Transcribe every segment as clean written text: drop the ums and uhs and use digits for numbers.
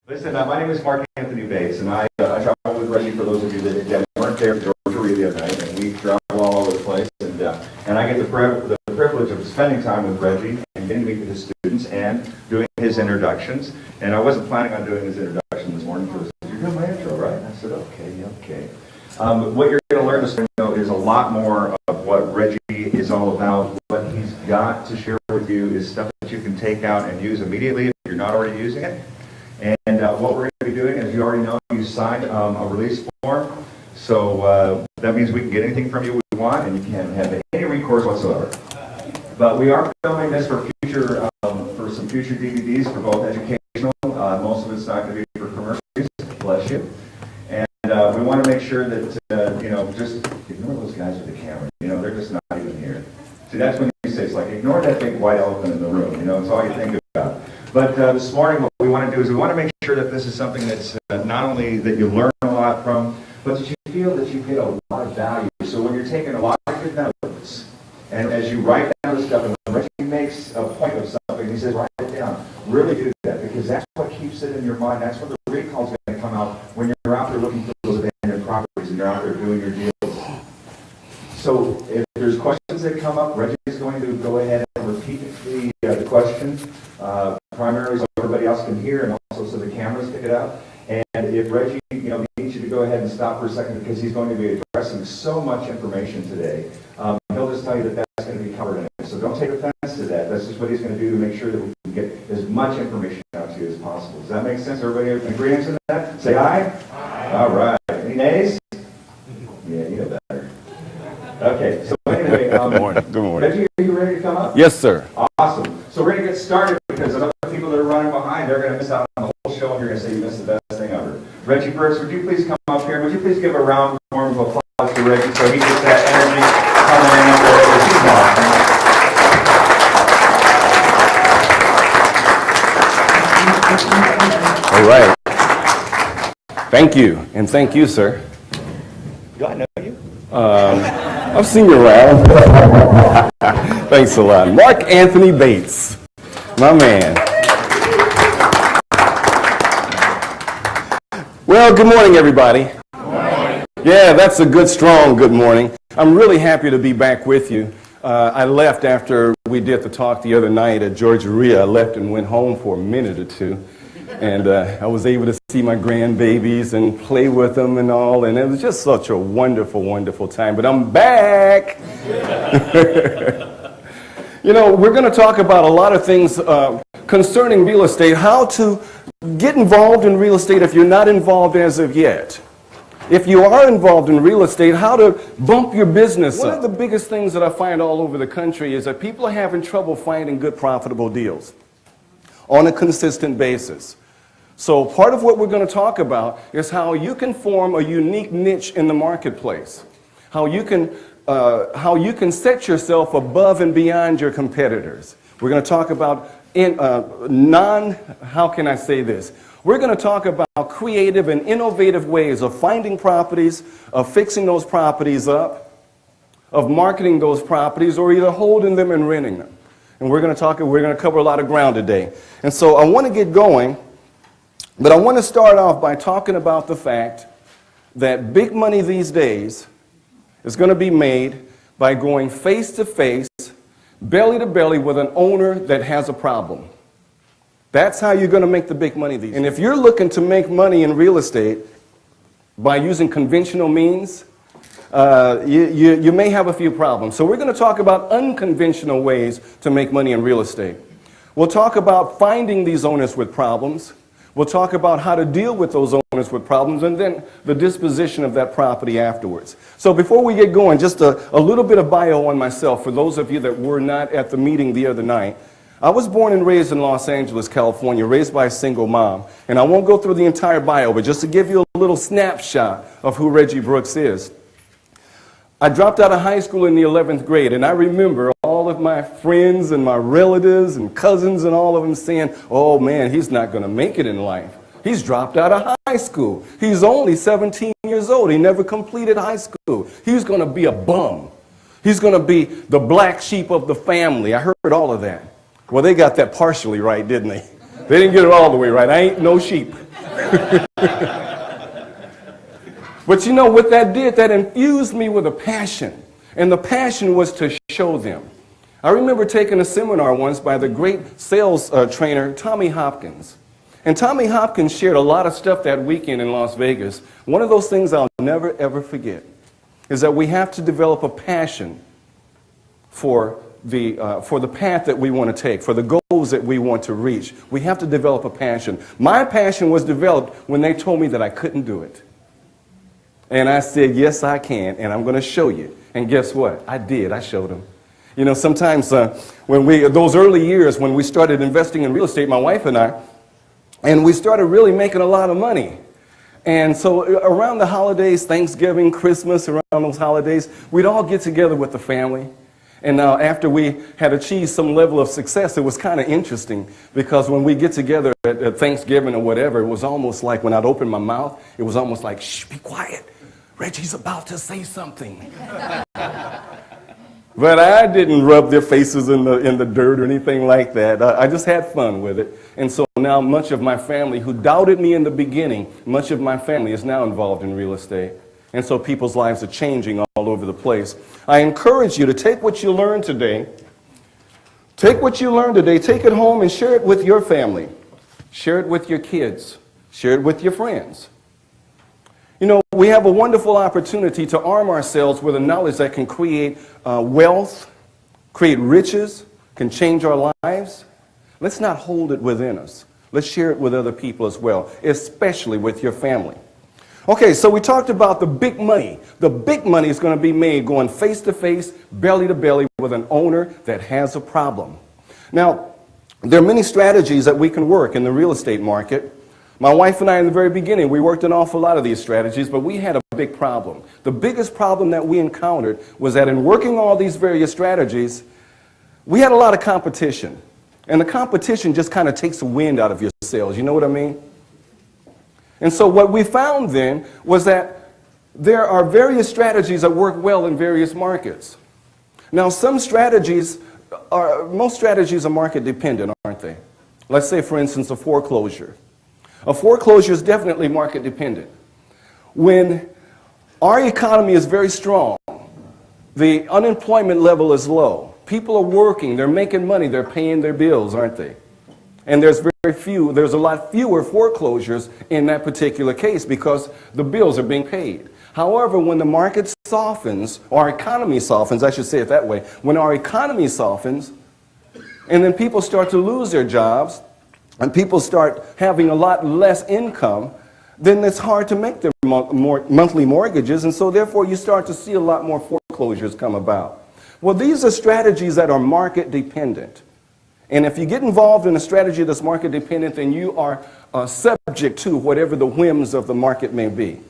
Listen, my name is Mark Anthony Bates, and I travel with Reggie, for those of you that weren't there for Georgia the other night, and we travel all over the place, and I get the privilege of spending time with Reggie and getting to meet with his students and doing his introductions. And I wasn't planning on doing his introduction this morning, because you're doing my intro, right? I said, okay. What you're going to learn this morning is a lot more of what Reggie is all about. What he's got to share with you is stuff that you can take out and use immediately if you're not already using it. And what we're going to be doing, as you already know, you signed a release form. So that means we can get anything from you we want, and you can't have any recourse whatsoever. But we are filming this for future, for some future DVDs for both educational. Most of it's not going to be for commercials. Bless you. And we want to make sure that just ignore those guys with the camera. They're just not even here. See, that's when you say it's like ignore that big white elephant in the room. It's all you think about. But this morning, what we want to do is we want to make sure that this is something that's not only that you learn a lot from, but that you feel that you get a lot of value. So when you're taking a lot of good notes, and as you write down the stuff, and when Reggie makes a point of something, he says, write it down. Really do that, because that's what keeps it in your mind. That's where the recall is going to come out when you're out there looking for those abandoned properties and you're out there doing your deals. So if there's questions that come up, Reggie is going to go ahead and repeat the question, primarily so everybody else can hear, and also so the cameras pick it up. And if Reggie, needs you to go ahead and stop for a second, because he's going to be addressing so much information today, he'll just tell you that that's going to be covered in it. So don't take offense to that. That's just what he's going to do to make sure that we can get as much information out to you as possible. Does that make sense? Everybody agree to that? Say aye. Aye. All right. Any nays? Yeah, you know better. Okay, so anyway, Good morning. Reggie, are you ready to come up? Yes, sir. Awesome. So we're going to get started, because other people that are running behind, they're going to miss out on the whole show, and you're going to say you missed the best thing ever. Reggie Brooks, would you please come up here? Would you please give a round of applause to Reggie so he gets that energy coming in over there. She's awesome. All right. Thank you, and thank you, sir. Do I know you? I've seen you around. Thanks a lot. Mark Anthony Bates, my man. Well, good morning, everybody. Good morning. Yeah, that's a good, strong good morning. I'm really happy to be back with you. I left after we did the talk the other night at Georgia. I left and went home for a minute or two. And I was able to see my grandbabies and play with them and all. And it was just such a wonderful, wonderful time. But I'm back. We're going to talk about a lot of things concerning real estate, how to get involved in real estate if you're not involved as of yet. If you are involved in real estate, how to bump your business up. One of the biggest things that I find all over the country is that people are having trouble finding good, profitable deals on a consistent basis. So part of what we're going to talk about is how you can form a unique niche in the marketplace, how you can set yourself above and beyond your competitors. We're going to talk about how can I say this? We're going to talk about creative and innovative ways of finding properties, of fixing those properties up, of marketing those properties, or either holding them and renting them. And we're going to cover a lot of ground today. And so I want to get going, but I want to start off by talking about the fact that big money these days is going to be made by going face to face, belly to belly with an owner that has a problem. That's how you're going to make the big money these days. And if you're looking to make money in real estate by using conventional means, you may have a few problems. So we're going to talk about unconventional ways to make money in real estate. We'll talk about finding these owners with problems. We'll talk about how to deal with those owners with problems, and then the disposition of that property afterwards. So before we get going, just a little bit of bio on myself for those of you that were not at the meeting the other night. I was born and raised in Los Angeles, California, raised by a single mom. And I won't go through the entire bio, but just to give you a little snapshot of who Reggie Brooks is. I dropped out of high school in the 11th grade, and I remember all of my friends and my relatives and cousins and all of them saying, oh man, he's not going to make it in life. He's dropped out of high school. He's only 17 years old. He never completed high school. He's going to be a bum. He's going to be the black sheep of the family. I heard all of that. Well, they got that partially right, didn't they? They didn't get it all the way right. I ain't no sheep. But you know what that did? That infused me with a passion. And the passion was to show them. I remember taking a seminar once by the great sales trainer, Tommy Hopkins. And Tommy Hopkins shared a lot of stuff that weekend in Las Vegas. One of those things I'll never, ever forget is that we have to develop a passion for the path that we want to take, for the goals that we want to reach. We have to develop a passion. My passion was developed when they told me that I couldn't do it. And I said, yes, I can, and I'm going to show you. And guess what? I did. I showed them. You know, sometimes those early years when we started investing in real estate, my wife and I, and we started really making a lot of money. And so around the holidays, Thanksgiving, Christmas, around those holidays, we'd all get together with the family. And now after we had achieved some level of success, it was kind of interesting because when we get together at Thanksgiving or whatever, it was almost like when I'd open my mouth, it was almost like, shh, be quiet. Reggie's about to say something. But I didn't rub their faces in the dirt or anything like that. I just had fun with it. And so now much of my family who doubted me in the beginning, much of my family is now involved in real estate. And so people's lives are changing all over the place. I encourage you to take what you learned today. Take what you learned today, take it home and share it with your family. Share it with your kids. Share it with your friends. You know, we have a wonderful opportunity to arm ourselves with a knowledge that can create wealth, create riches, can change our lives. Let's not hold it within us. Let's share it with other people as well, especially with your family. Okay, so we talked about the big money. The big money is going to be made going face to face, belly to belly with an owner that has a problem. Now, there are many strategies that we can work in the real estate market. My wife and I, in the very beginning, we worked an awful lot of these strategies, but we had a big problem. The biggest problem that we encountered was that in working all these various strategies, we had a lot of competition. And the competition just kind of takes the wind out of your sails, you know what I mean? And so what we found then was that there are various strategies that work well in various markets. Now, most strategies are market dependent, aren't they? Let's say, for instance, a foreclosure. A foreclosure is definitely market dependent. When our economy is very strong, the unemployment level is low. People are working, they're making money, they're paying their bills, aren't they? And there's a lot fewer foreclosures in that particular case because the bills are being paid. However, when the market softens, or our economy softens, I should say it that way, when our economy softens, and then people start to lose their jobs, and people start having a lot less income, then it's hard to make their monthly mortgages, and so therefore you start to see a lot more foreclosures come about. Well, these are strategies that are market dependent. And if you get involved in a strategy that's market dependent, then you are subject to whatever the whims of the market may be.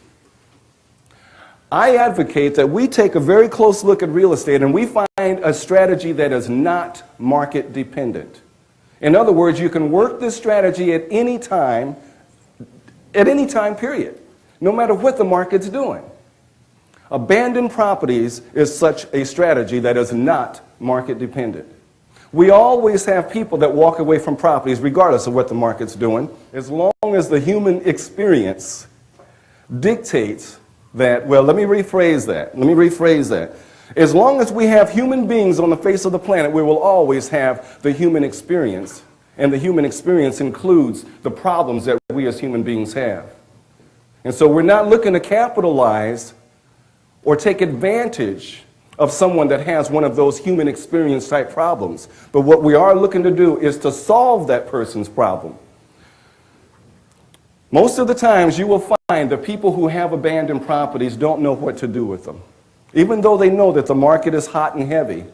I advocate that we take a very close look at real estate and we find a strategy that is not market dependent. In other words, you can work this strategy at any time period, no matter what the market's doing. Abandoned properties is such a strategy that is not market dependent. We always have people that walk away from properties regardless of what the market's doing, as long as the human experience dictates that, well, let me rephrase that. As long as we have human beings on the face of the planet, we will always have the human experience. And the human experience includes the problems that we as human beings have. And so we're not looking to capitalize or take advantage of someone that has one of those human experience type problems. But what we are looking to do is to solve that person's problem. Most of the times you will find that people who have abandoned properties don't know what to do with them. Even though they know that the market is hot and heavy.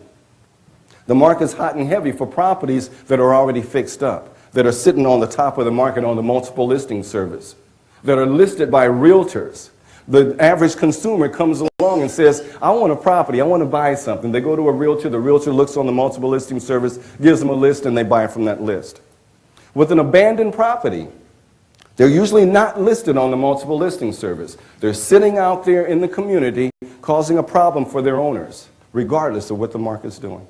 The market's hot and heavy for properties that are already fixed up, that are sitting on the top of the market on the multiple listing service, that are listed by realtors. The average consumer comes along and says, I want a property, I want to buy something. They go to a realtor, the realtor looks on the multiple listing service, gives them a list, and they buy from that list. With an abandoned property, they're usually not listed on the multiple listing service. They're sitting out there in the community causing a problem for their owners, regardless of what the market's doing.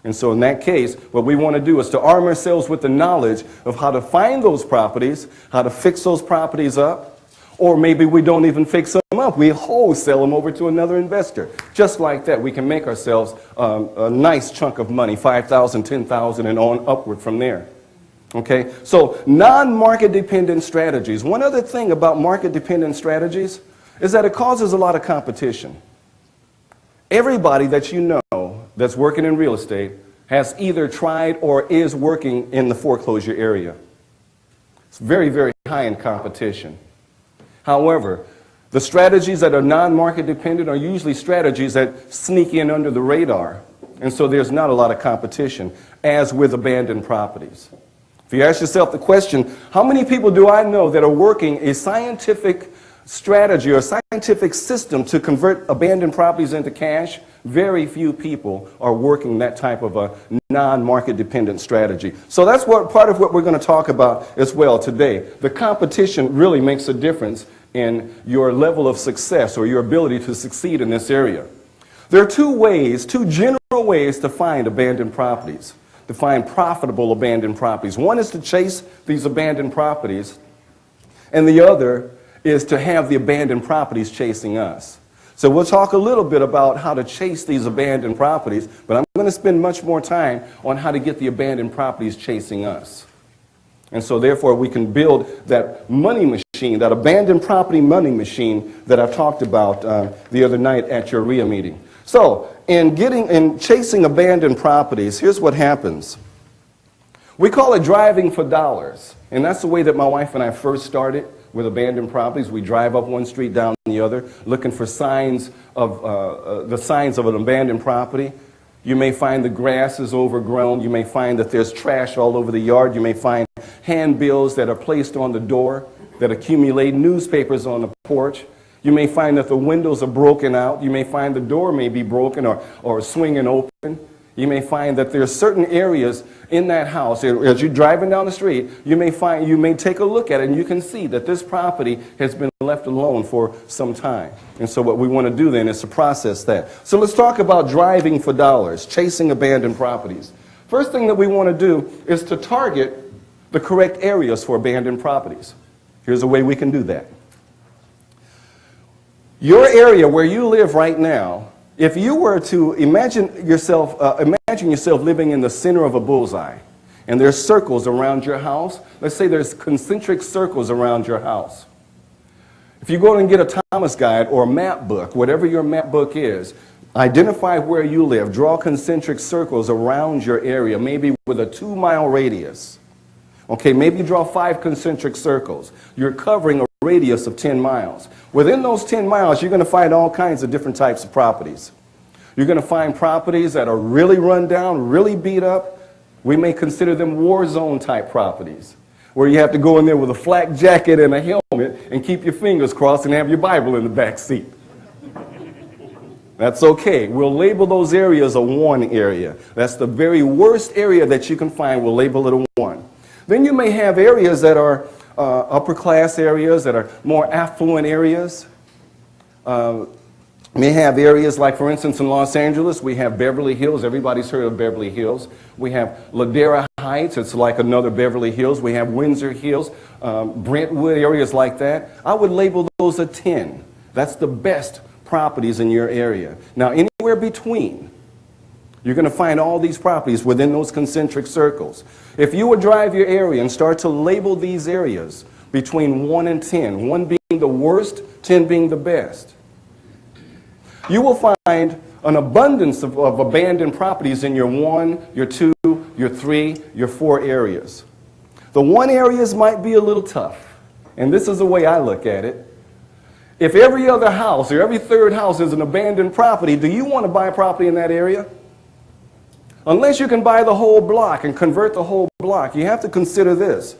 And so in that case, what we want to do is to arm ourselves with the knowledge of how to find those properties, how to fix those properties up, or maybe we don't even fix them up. We wholesale them over to another investor. Just like that, we can make ourselves a nice chunk of money, $5,000, $10,000, and on upward from there. Okay, so non-market dependent strategies. One other thing about market dependent strategies is that it causes a lot of competition. Everybody that you know that's working in real estate has either tried or is working in the foreclosure area. It's very, very high in competition. However, the strategies that are non-market dependent are usually strategies that sneak in under the radar. And so there's not a lot of competition, as with abandoned properties. If you ask yourself the question, how many people do I know that are working a scientific strategy or a scientific system to convert abandoned properties into cash? Very few people are working that type of a non-market dependent strategy. So that's part of what we're going to talk about as well today. The competition really makes a difference in your level of success or your ability to succeed in this area. There are two general ways to find abandoned properties, to find profitable abandoned properties. One is to chase these abandoned properties, and the other is to have the abandoned properties chasing us. So we'll talk a little bit about how to chase these abandoned properties, but I'm going to spend much more time on how to get the abandoned properties chasing us. And so therefore we can build that money machine, that abandoned property money machine that I've talked about the other night at your RIA meeting. So in chasing abandoned properties, here's what happens. We call it driving for dollars. And that's the way that my wife and I first started with abandoned properties. We drive up one street, down the other, looking for signs of the signs of an abandoned property. You may find the grass is overgrown. You may find that there's trash all over the yard. You may find handbills that are placed on the door that accumulate, newspapers on the porch. You may find that the windows are broken out. You may find the door may be broken or swinging open. You may find that there are certain areas in that house. As you're driving down the street, you may take a look at it and you can see that this property has been left alone for some time. And so what we want to do then is to process that. So let's talk about driving for dollars, chasing abandoned properties. First thing that we want to do is to target the correct areas for abandoned properties. Here's a way we can do that. Your area where you live right now, if you were to imagine yourself living in the center of a bullseye, and there's circles around your house, let's say there's concentric circles around your house. If you go and get a Thomas guide or a map book, whatever your map book is, identify where you live, draw concentric circles around your area, maybe with a 2-mile radius. Okay, maybe draw 5 concentric circles. You're covering a radius of 10 miles. Within those 10 miles, you're going to find all kinds of different types of properties. You're going to find properties that are really run down, really beat up. We may consider them war zone type properties, where you have to go in there with a flak jacket and a helmet and keep your fingers crossed and have your Bible in the back seat. That's okay. We'll label those areas a 1 area. That's the very worst area that you can find. We'll label it a 1. Then you may have areas that are upper class areas, that are more affluent areas. May have areas like, for instance, in Los Angeles, we have Beverly Hills. Everybody's heard of Beverly Hills. We have Ladera Heights. It's like another Beverly Hills. We have Windsor Hills, Brentwood, areas like that. I would label those a 10. That's the best properties in your area. Now, anywhere between, you're going to find all these properties within those concentric circles. If you would drive your area and start to label these areas between 1 and 10, 1 being the worst, 10 being the best, you will find an abundance of abandoned properties in your 1, your 2, your 3, your 4 areas. The 1 areas might be a little tough, and this is the way I look at it. If every other house or every third house is an abandoned property, do you want to buy property in that area? Unless you can buy the whole block and convert the whole block, you have to consider this.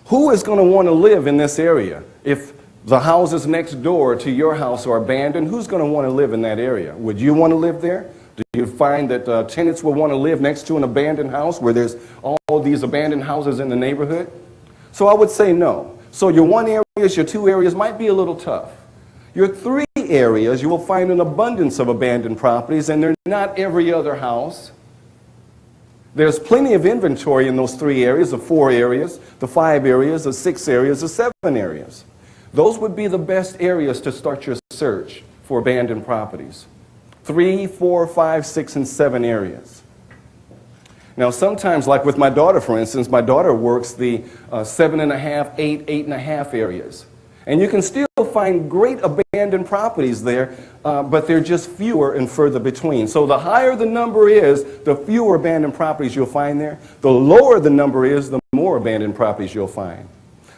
Who is going to want to live in this area? If the houses next door to your house are abandoned, who's going to want to live in that area? Would you want to live there? Do you find that tenants will want to live next to an abandoned house where there's all these abandoned houses in the neighborhood? So I would say no. So your 1 areas, your 2 areas might be a little tough. Your 3 3 areas, you will find an abundance of abandoned properties, and they're not every other house. There's plenty of inventory in those 3 areas, the 4 areas, the 5 areas, the 6 areas, the 7 areas. Those would be the best areas to start your search for abandoned properties. 3, 4, 5, 6, and 7 areas. Now sometimes, like with my daughter, for instance, my daughter works the 7.5, 8, 8.5 areas. And you can still find great abandoned properties there, but they're just fewer and further between. So the higher the number is, the fewer abandoned properties you'll find there. The lower the number is, the more abandoned properties you'll find.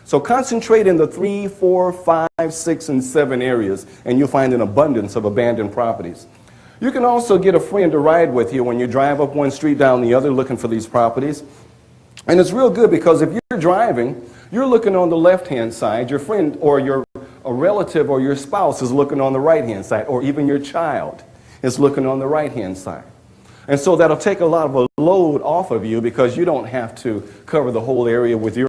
So concentrate in the 3, 4, 5, 6, and 7 areas, and you'll find an abundance of abandoned properties. You can also get a friend to ride with you when you drive up one street down the other looking for these properties. And it's real good because if you're driving, you're looking on the left-hand side, your friend or a relative or your spouse is looking on the right-hand side, or even your child is looking on the right-hand side. And so that'll take a lot of a load off of you because you don't have to cover the whole area with your